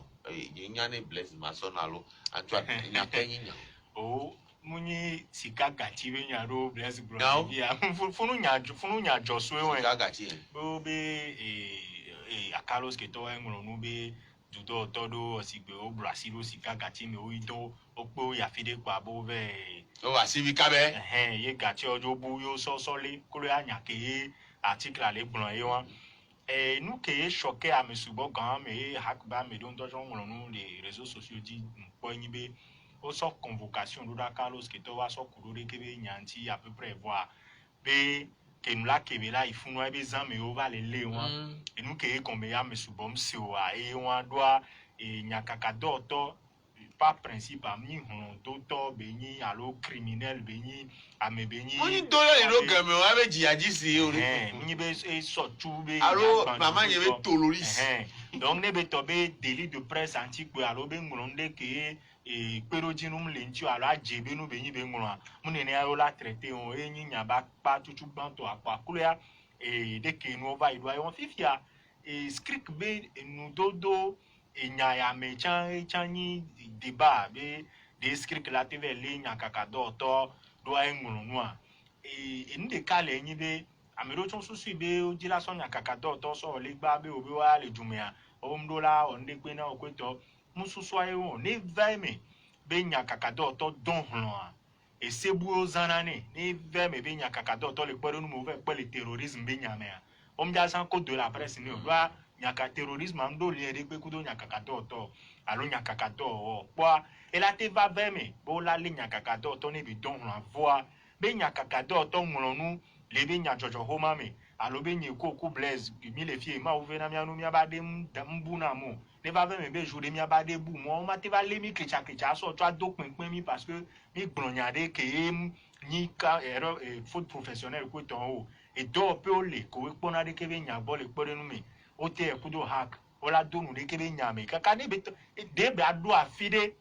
nya ne bless masonalo antwa nya kenyinya o munyi sika gati we nya ro bless bro ya funu nya joso we sika gati o be a Carlos que to en no be judo todo osigbe o Brazil o sika gati me o ito o pe ya fide kwa bo be o wa civica be ye gati ojo bu yo so le ko le anya ke article ale gbon ye won nous que choqué à me subo quand me hakba me don dojo no les réseaux sociaux dit po yin be o so convocation do da Carlos que to wa so kurore ke be nyanti à peu près voir be que nous la kebela il faut nous be zan me o va le wan et nous que comme ya me subom si o a e wan doa e nyakaka do to par principe ami doto benyi alo criminel benyi ame benyi Oni dola le do game o abe jiaji si o. munyi be sortu be Alo mama nye be toloris. donc ne be to be délit de presse antique alo be ngronde ke e perojinum lentio alo ajebe no benyi be ngron munene ayo la traité on enyi nya ba pa tutu banto akwa kulia e de ke no va idwa on fifia e skrik be nu dodo e nya ya me chanyi débat be de skrik la tv le nya kakado to do ay ngron no a e nde kale enyi be amero chon susu be o jila so nya kakado to so le gba be obi wa le jumia o mdola o nde pe na okweto mususu aye won ne vaime be nya kakado to don hlo a e sebu o zanane ne vaime be nya kakado to le pere nu mo ve pe le terrorisme be nya me a o mja san ko de la presse ni o do nyaka terrorisme ando le de pe kudo nyaka kato to alo nyaka kato o kwa ela te va veme bo la le nyaka kato to ne bi don la voix be nyaka kato to ngolonu le be nya jojo homa me alo be nye ko blaze mi le fie ma ouve na mi anu mi abade mbu na mo ne va veme be jour de mi abade bu mo ma te va le mi klecha so to do pinpin mi parce que mi gbonyade ke ni ka erreur faute professionnelle ko to o e do pe o le ko e pona de ke be nya bo le pore nu mi o te kudo hack o la donu de kebe nyame kaka ne be de be ado afide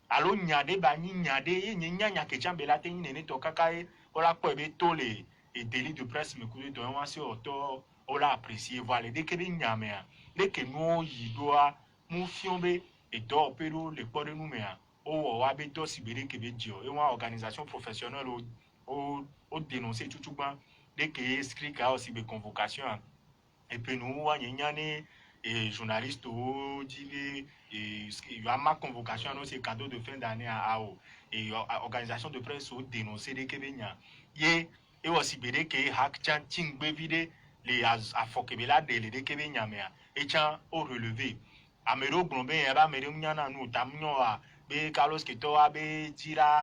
alo nyade ba nyi nyade e nya ke chambe la te nyi ne to kaka e o la ko be to le e délit de presse me kudo don wa se o to o la apprécier voilà de kebe nyame a de ke no yi do a mu fion be e do pero le pore nu me a o wa be do sibere kebe dio e wa organisation professionnelle o dénoncer chuchuban de ke inscrit ka aussi be convocation et puis nous on y a et journaliste au dit il y a ma convocation à ces cadeaux de fin d'année à AO et organisation de presse au dénoncer des Kébéniens et aussi bédé que hack chan ting bevide les à fokebela de Kébéniens mais et chan au relevé amero glombe et ba mere nyana nous tamnyo a be Carlos Keto a be tira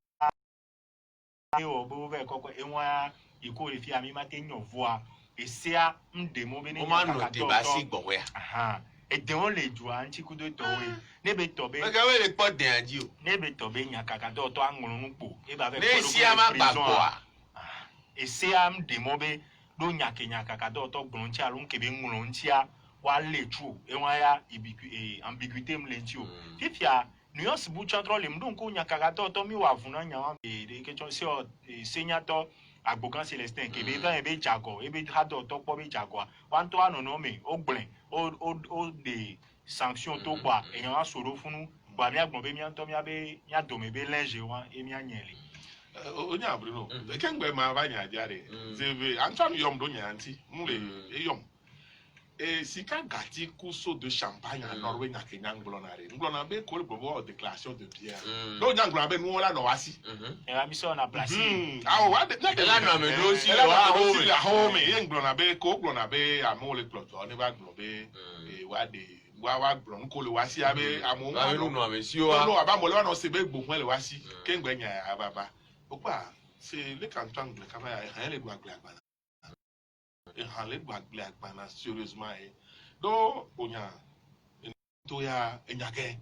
e o bo ve koko e wa iko le fi ami matin nyo voix et c'est à m'demo bene O ma no te ba si gbo we. aha et de on le joa nti kudo to we ne be to be Me ka we le pot de anji o. ne be to be nya kakado to angolo npo e ba ve Ne si ama gbagbo a. et c'est à m'demo be do nya ke nya kakado to gbon ti alun ke be ngolo nti a wa le tu e wa ya ambiguïté mlenti o fifia nuance bu chantro le mdon ko nya kakado to mi wa funa nya wa de ke chon se o senator agbogan Celestin ke be van be jago e be hado to po be jago wan to anono me o gblen o de sanction to kwa e yan asoro funu kwa mi agbon be mi anto mi abe nya do me be linge wan e mi anyele onye abruno kemgbe ma ba nya diare zeve antam yom do nya anti mule yom sika gati kuso de champagne en Norvège na Kenya nglona be ko le bobo déclaration de bière do nya nglona be nu la no wasi e la mission na place ah wa de La no me do si la wa ho ho. la ho me ye nglona be ko nglona be amole ploto ne ba nglobe wa de wa glon ko le wasi abe amo Ba no no me si o no a. aba mo le wa no se be gbo le wasi kengbe nya ababa okwa c'est le canton de kama ya le gba gba et halet bagle akbana sérieusement et do onya to ya enyake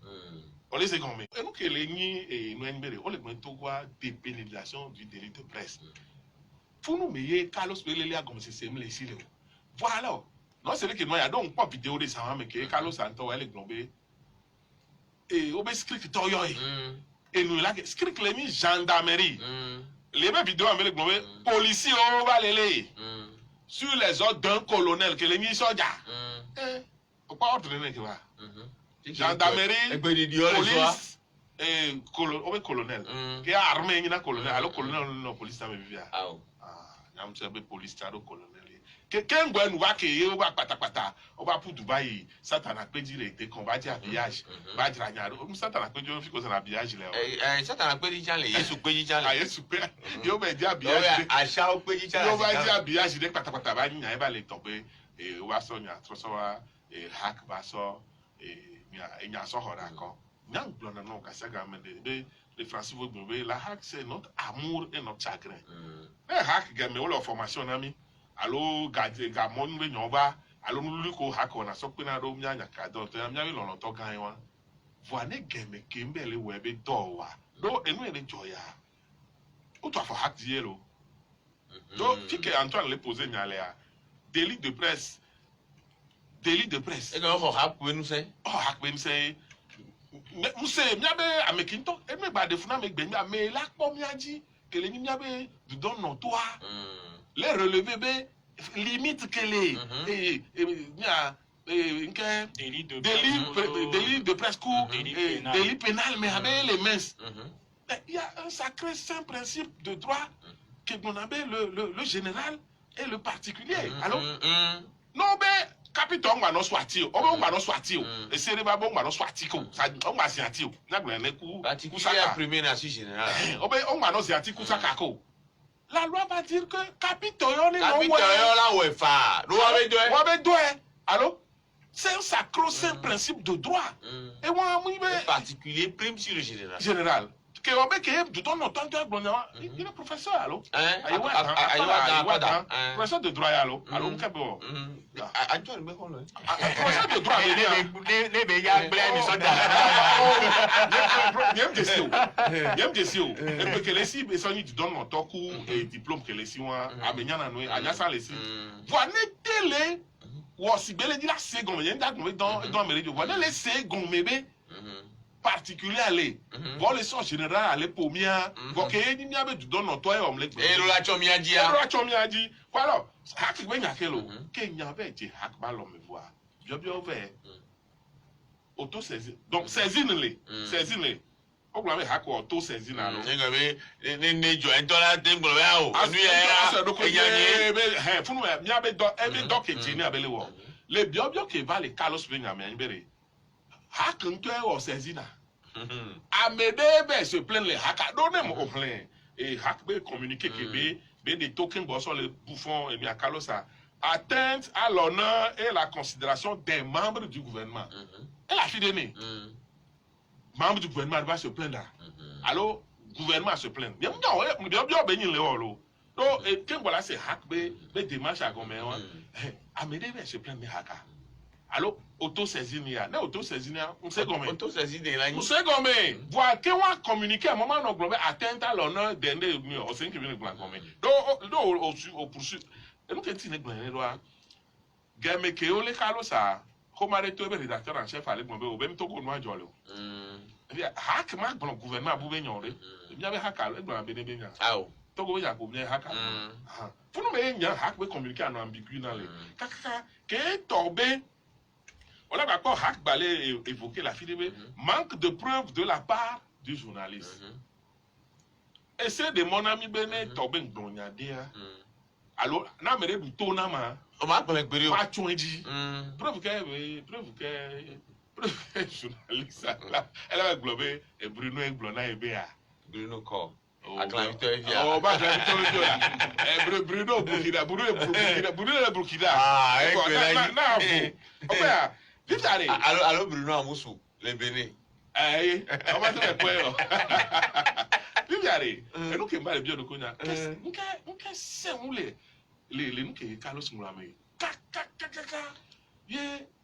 on les comme et nous que les ni et nous enbere on les to quoi dépénalisation du délit de presse pour nous meiller Carlos Pelele comme c'est me les ici voilà non c'est que nous y a donc pas vidéo de ça mais que Carlos Santo elle globé et au script to yo et nous là script les mi gendarmerie les mêmes vidéos avec les globé policiers on va les sur les ordres d'un colonel que les mis soldats. Faut pas ordre de quoi. Gendarmerie, police, et colonel. Qui a armé une colonel. Alors colonel non police ça me vient. Ah, n'am c'est be police ça do colonel. Quelqu'un nous va que on va pata on va pour Dubaï Satan a payé direct combattre habillage va dire Satan a payé on fait quoi habillage là Satan a payé jale Yesu payé jale ah Yesu payé yo be dire habillage acha o payé jale yo va dire habillage de pata ba nya va le tomber et wa so nya tro so wa et hack ba so et nya so hora ko nya blona no ka saga me de les Français vont dire la hack c'est notre amour et notre chagrin hack game on leur formation ami allo gamon be nyoba allo nulu ko hako na sokwe na do nya nya ka do to nya we lono to gan wa voine game kembele webe dowa do enu ene joya o to afo hack dielo do fike Antoine le poser nyalea délit de presse e ko hack we nu se oh hack we say muse miabe amekinto enu ba de funa me gbe mi la po miaji kele ni miabe du don non toi les relever be limite kele nya nke délit de presse court délit pénal mais avec les mains il y a un sacré saint principe de droit que l'on appelle le général et le particulier alors non mais capitaine on va no swati on va no swati et c'est les babons on va no swati ko on va siati o na gbe ne ku particulier premier nation général on va no siati ku saka ko la loi va dire que capitaine on est non la ouais fa lo wa be do alors c'est un sacro-saint principe de droit et moi le particulier prime sur le général que on peut que du ton entendre il est professeur alors professeur de droit alors nkabo Antoine me kono professeur de droit les béga blé mi soda yem desio et que les si besoni du don toku et diplôme que les si wa amenya na no anya sa les si voilà télé ou si belle dit la seconde il y a dans mes radios voilà les secondes bébé particulier aller voir les sons général aller pour mia voir que ni mia be du don toi et omelette et la chomia dit voilà hack ben yakelo que nya be ti hack ba lo me voir bio ve auto saisir donc saisir-les o gba me hack auto saisir na lo ngabe ne jo entola tembo ya o nu ya be funu mia be do e be do ke ti ni abele wo le bio ke va le Carlos Peña me bere hack nto e o sezina amede be se plaindre les hack do ne mo plaindre et hack be communiquer que be des tokens sur les bouffons et bien Carlos a atteinte à l'honneur et la considération des membres du gouvernement et la fille d'aîné membres du gouvernement va se plaindre alors gouvernement se plaindre bien be ni le olo donc et que voilà c'est hack be démarche à gomme amede be se plaindre hack alors auto-saisine ya ne auto-saisine ya on sait comment auto-saisine la on sait comment voir que on communiquer à un moment non global atteinte à l'honneur d'un des on sait que vient de comment donc au poursuit et nous qu'est-ce n'est pas là game que on les calo ça comme arrêter le rédacteur en chef avec moi au même temps qu'on doit jolo bien hack ma bon gouvernement bu ben yore bien avec hack avec bon ben ben ah to go ya ko bien hack pour nous mais nya hack be communiquer en ambigu dans les kaka que tombé. On a d'accord, Hack Balé évoqué la fille manque de preuves de la part du journaliste. Et c'est de mon ami Benet Tobin Donyadea. Alors, n'a pas de tonama. On m'a pas période. Pas chouindi. Preuve que journaliste là. Elle a globé et Bruno et Blona et Béa. Bruno quoi? Oh, bah, Bruno Burkina, Bruno Burkina. Ah, alors Bruno Amoussou, les Béné. On va te répondre. Viviane, et nous qui m'avons bien de connaître. Nous c'est où les nous qui Carlos Moulame.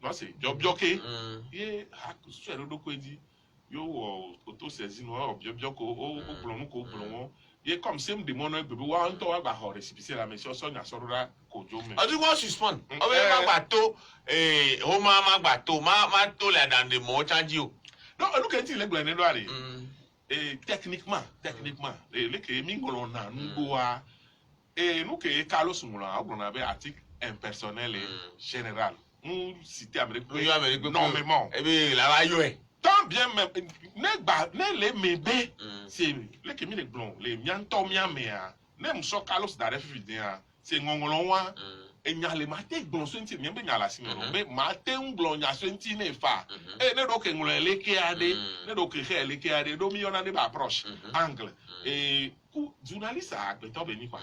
Non c'est Bioké. Hack sur le dos dit. Yo auto saisine Bioko au blon. Et comme c'est me demande un bébé wa on va ba récipicé la mission Sonia Sorora Kojo me. A dit quoi suspend. On va bateau et Roma bateau ma to là dans des mots chandio. Non, nous quand il est blané là et techniquement les que mingolon na ngoa et nous que Carlos Moula on avait article impersonnel et général. Nous cité Amérique normalement. Et bien là va yo. Tant bien même ne les mébé c'est les que mi les blonds les mianto miamea même so Carlos d'arrêt vidéa c'est ngongolon wa et nya le maté blond senti miambe nya la sino mais maté un blond nya senti ne fa et ne do ke ngolo le ke ade ne do ke le ke ade do mi ona ne ba approche angle et ku journaliste a pe to be ni kwa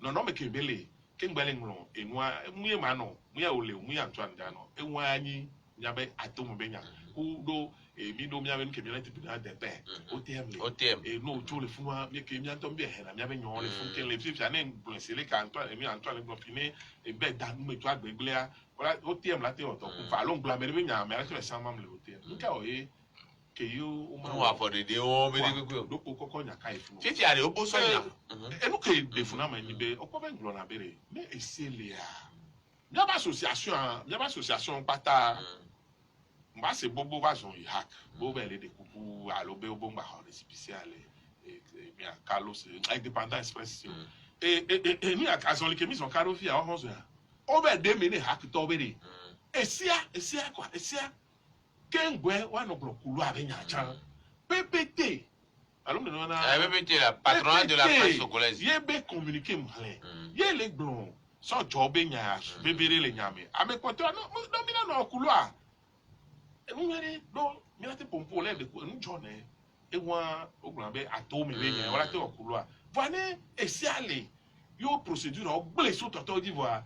non mais ke bele ke ngbele ngolo e nwa muye mano muye ole muye Antoine Dano e nwa anyi nya be atomo be nya ku do et mi do mi avec que bien été dans des pères OTM et nous tous les fous mais que mi entend bien là mi avec ñoo les fous que les filles j'en blessé les Antoine et mi Antoine le finé et ben dans nous toi gbegblea voilà OTM là te on fa long blâmer mi nya mais avec les 100 membres le OTM nous ka oye ke yo o On va faire des on be de ko. do ko ko nya kai fu Fifi ale obo so nya. enu ke de fu na ma ni be o ko ben glo na bere me esele a ya ba association pata mba se bobo ba zon hack bo be le de kuku alo be obo mba ho récipiale mi a Carlos independent expression et ni a kazon le kemi son karo fi a ho zo ya o be de me ne hack to bere esia kengwe wa no blokulu abenya chan PPT alors nous on a PPT la patronne de la presse congolaise. Ye be communiquer malin ye le blon so job nya bebere le nyame ame koto no mina no kulwa enu mere do mina te pompo le de ko enu jone e wa ogun be atomi le nya wala te okulwa vane esiale yo procédure o gble so toto d'Ivoire.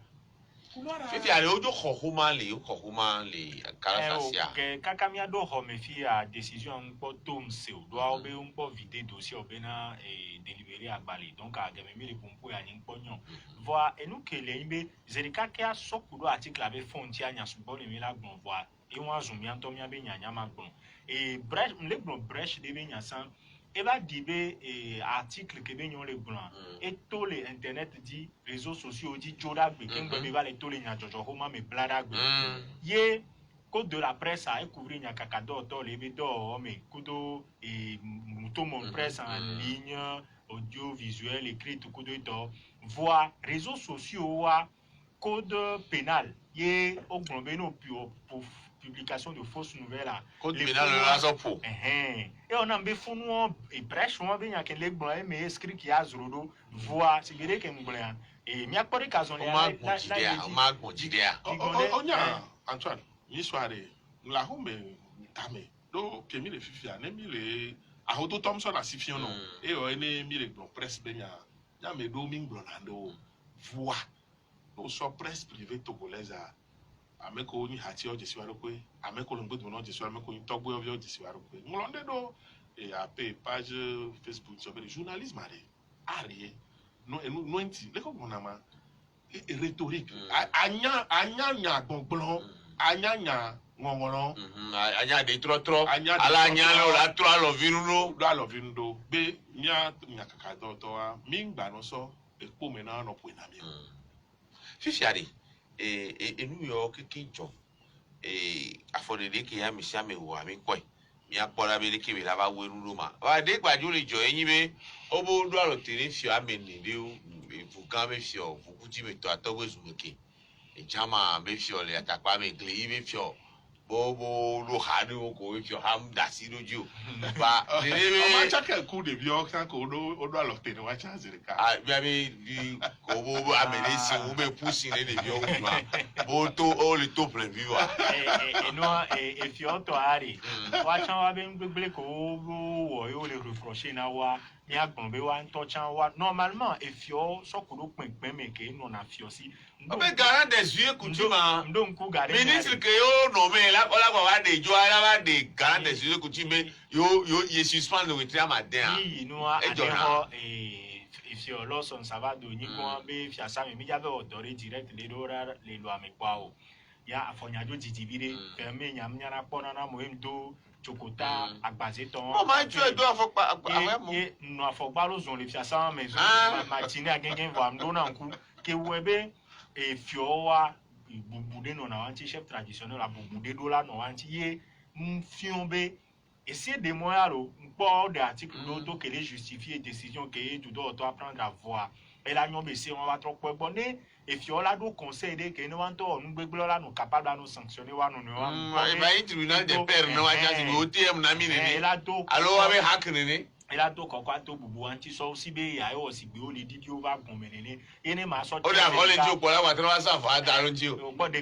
Fifi ale ojo khokhuma le karasasia. Que kakamia do ho me fi a décision npo tom se o do obe npo vider dossier obena et délibéré agbali donc a gamemi le pompo ya npo nyon voa enu ke le imbe zerika ke a sokudo article ave fonti anya subo le mi la gbon voa e won azumi anto mi abe nyanya magbon et brèche le gbon brèche de be nyasan e va dibe article que be nyon le blanc et tous les internet dit réseaux sociaux dit joda gbe kengbe be va le tous les nya jojo homa me blada gbe ye code de la presse a couvrir nya kakado to le be do me kudo et mutomon presse en ligne audiovisuel écrit tout kudo to voix réseaux sociaux wa code pénal ye ogbonbe no pour publication de fausses nouvelles là code pénal la so po et on a be funu et brèche on be nya ke le gbon mais inscrit qui a zorodo voix c'est dire que ngbola et mi akpori kazon ma gbojidea onya Antoine ni soirée la home tame do kemi le fifi a ne mi le ahodo Thompson asifion no e o ene mi le gbon presse benya ya me do mi ngbon ando voix no so presse privée togolaise ameko ni hati o jesi waro pe ameko lo ngbedo no jesi waro ameko ni togbo o jesi waro pe nglonde do e a page Facebook so be journalisme are no enti le ko monama rhétorique anya gbongbon anya ngongoro anya de trotro ala anya lo la tro alo vinuno be nya kakado to a mingba no so epo me na no po na mi Fifi ale New York kinjo afodede ke ya misia me wo ami ko mi akpora be ke be la ba weru lo ma wa de gbaju le jo eyin be obo ndo alo tere fi ameni de vukan be fi o vukuti me to atogwe zumeke ejama be fi o le atapa me gle be fi o bobo lo hadu ko fi o ham dasi loju ba ma chaka ku de bi o kan ko do alo tere wa cha zirika bi ko bobo amene si o be pusi ne de bi o ma bo to o le to prévu wa no e fi o to ari wa chan wa be ngbegle ko wo yo le reprocher na wa mi agbon be wa nto chan wa normalement e fi o so ko do pinpin me ke no na fi o si obe garant des yeux coutume ndo nku gare ministre que yo nommé la wa de jo ala wa de garant des yeux coutume yo ye suspend le retrait matin oui no a de ho if your lawson savado ni ko be fi asami mi jabe odore direct le lo amekwa o ya afonyajo jijibire me nyam nyana pona na moemdo chokota agbazeton o ma ju edo afokpa awe mo no afokpa lo zon le fi asami maison matine agengen vo amdo na nku ke webe e fiowa bubude no na wanti chef traditionnel la bubude do la no wanti ye mfiombe essayer de moi lo npo de article do que les justifier décision que tout doit apprendre à voir et la nyombe c'est on va trop bonné et fiola do conseil de que no wanto nu gbeglo la no capable à nous sanctionner wa no no e ba tribunal de père no wa chance bi OTM na mi ne alo wa be hack ne ela to kokwa to bubu anti so si be ya yo si gbe o le didi over gomenene ene ma so o da o le jo pola wa tro wa sa fa da run ji o de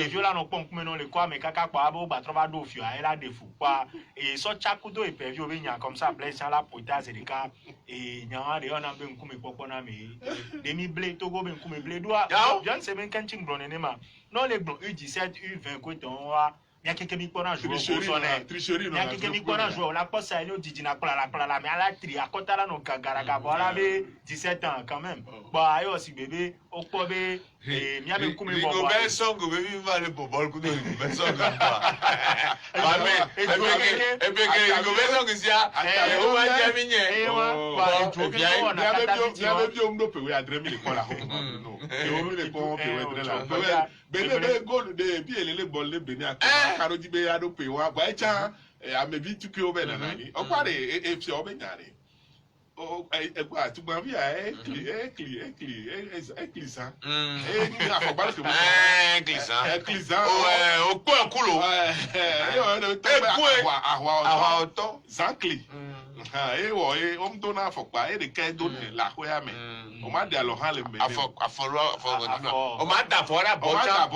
viola no pon kume no le kwa me kaka pa abo ba tro ba do fio ela de fu kwa e so chakudo e pervio be nya comme ça bless la poita c'est de ka e nya de ona be nkume popo na me de mi blé to go be nkume blé do John Seven kanching bronene ma no le blon U17 U20 ko ton wa ya keke mi pona jouer tricherie ya keke mi pona jouer la poste ça no didi na kula la mais ala tri akota la no gagara ga bola be 17 ans quand même bah ayo si bébé okpo be mia be kume Ligo bobo be songo be mi va le bobol kudo ligo be songo pa. Ame ebeke ligo be songo sia. O ma je mi nye. wa ejo ke ko na kata ti ya be mdo pe we adre mi le ko la ho ma no e o mi le ko pe we dre la be be go de bi elele bol le be ni akaro ji be ado pe wa ba echa amebi tuki o be na nani o kware e fi o be nyare o egba tugba bi ekli sa ni afogba ke mo ekli sa o po kulo yo no to ahwa oto zankli wo o mdo na afogba e de ke do la ho ya me o ma de alo han le me aforo o ma da fora bocha la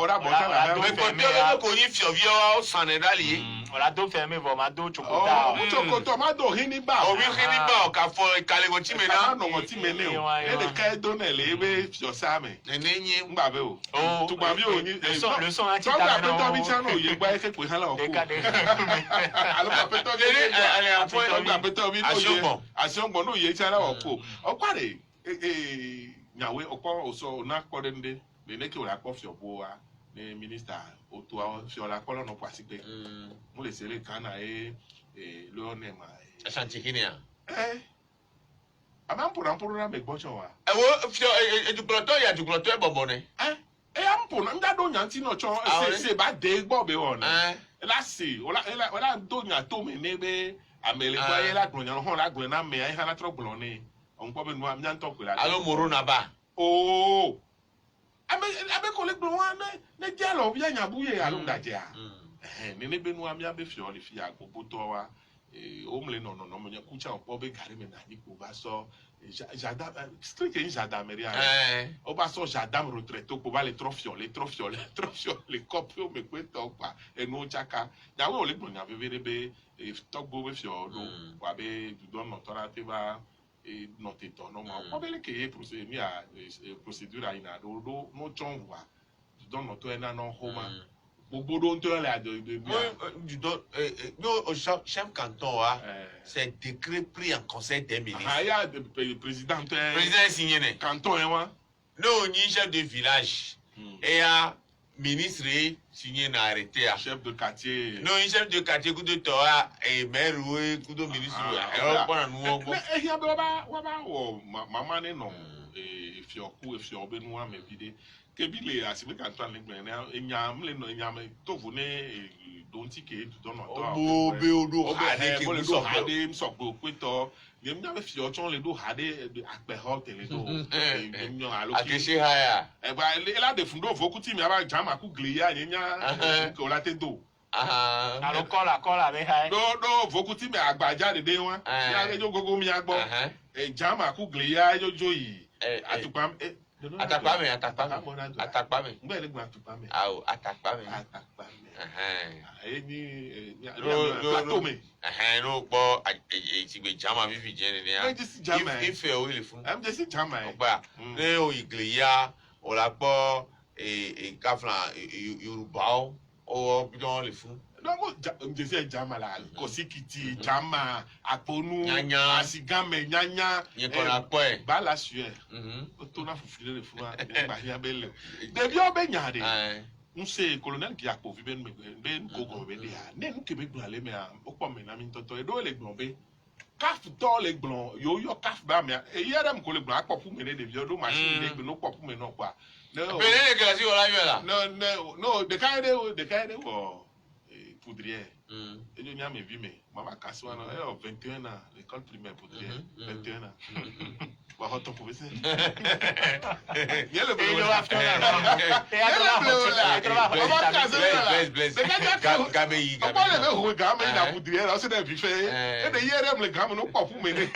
me ko to ko yin fi ovio o sanedali Ola do ferme vo ma do chokota. Oh, chokota ma do hini ba. O bi hini ba o ka fo kale go ti me na. No go ti me ne o. E de kai do na le be fi osame. Enenyi ngba be o. Tu gba bi o ni. Le son anti ta ta na. So bi channel ye gba e ke pe hala o. Alo ka pe to bi. Ale afo gba pe to bi no ye. Asiongbon no ye channel o ko. O kware nyawe okpo oso na kpode nde. Le ne ke o la kpo fi obo wa. Ni minister otu fi ola kpolo no kwasi pe. Mo le sele kana lo ne ma Ashanti Kenya amampuru na megbocho wa wo fi edukloto e bobo ne ampu na ndado nyanti no cho se ba de gbo be won la si ola do nya to me ne be amele kwa ye la gbonya ho la gbo na me ai ha na tro gbo ne on gbo be nu am nyan to kula alo moro na ba oh abe ko le gbo wa ne dialo bi anya buye alo ndaje a nene be nu am ya be fi o le fi agogo to wa omle no mo nya kucha opo be gari me na ni ko ba so jardin street en jardin meria o ba so jardin retraite ko ba le trophée le copio me kweto pa enu chaka ya we o le gbonya be be togbo we fi o do wa be du don no tora te ba noté to no ma o be le ke procédure ina do no chonwa du don no to ena no homa gbogbo don to le ado du don chef canton wa c'est décret pris en conseil des ministres ya président signé ne canton e wa no ni chef de village et ya ministre signé na arrêté a chef de quartier no ni chef de quartier kudo to a e maire we kudo ministre e o pona nu o ya be wa ba wo mama ne no fi obe nu wa me bide kebile asime canton le gben enyam le no enyam to fu ne don ti ke du don no to o be odo hade ke so hade so gbo peto yem na be fi ochon le do hade akpe hotel le do yem no alo ki akese haya e ba la de fundo vokuti mi aba jama ku gliya yenya ko la te do alo kola be hai do vokuti mi agbaja de won ya le jo gogo mi agbo jama ku gliya jojo yi atupam Atakpame. Ngbe le gba atupame. Atakpame. Ni plateau me. No gbo igbe jama bi fi je ni ya. Ife o ile fun. Am just jama. Ogba. Le o igleya o la gbo kafla Yoruba o bi don le fun. No mo just jama la kosikiti jama aponu asigame nyanya yen ko na po e ba la sue o to na fufile le fun ba ya bele de bi o be nyade nse colonel ki apo vi ben ko go be dia ne nu ke be gbon ale me o po me na mi toto e do le gbon be kaf to le gbon yo kaf ba me e yere m ko le gbon apo fu me ne de bi o do machine de gbon no po fu me no kwa no be le ke si wala yo la no de kaide wo Poudrière. Et je n'ai vu, mais maman Kassouana, 21 ans, l'école primaire Poudrière, 21 ans. Bah, on t'en pouvait ça. Il y a le bleu là. Il y a le bleu là. Maman Kassouana. Bless. Gameyi. On parle de Gameyi dans Poudrière, là, c'est des buffets. Et de hier, les Gameyi n'ont pas pu mener.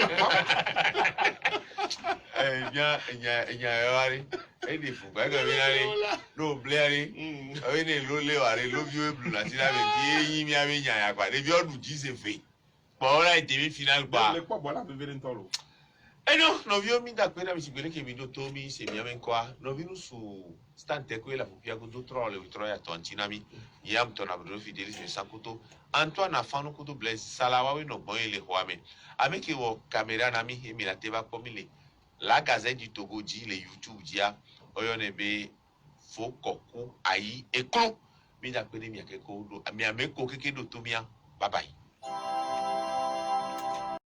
Nyawari edi fuba ga binare no bleari awe ne lo le ware lo biwe blue na tira be ti yin mi ame nyaya kwa de bi odu ji se fe bo ra demi final gba le po bola be vere ntolo no vi o mi da pe na mi si gbere ke mi do to mi se mi ame kwa no vi nu su stante ko la fupia go do trole wi troya tontina mi yam to na bro fidelis me sakoto Antoine afanu ko do bless salawa we no gbon ile ho ame ame ke wo camera na mi he mi la te ba ko mi le La Gazette du Togo dit, les YouTube dit, oyone be fo koku ayi eklo mi da pe ni mi akeko do mi ameko keke do to mi bye bye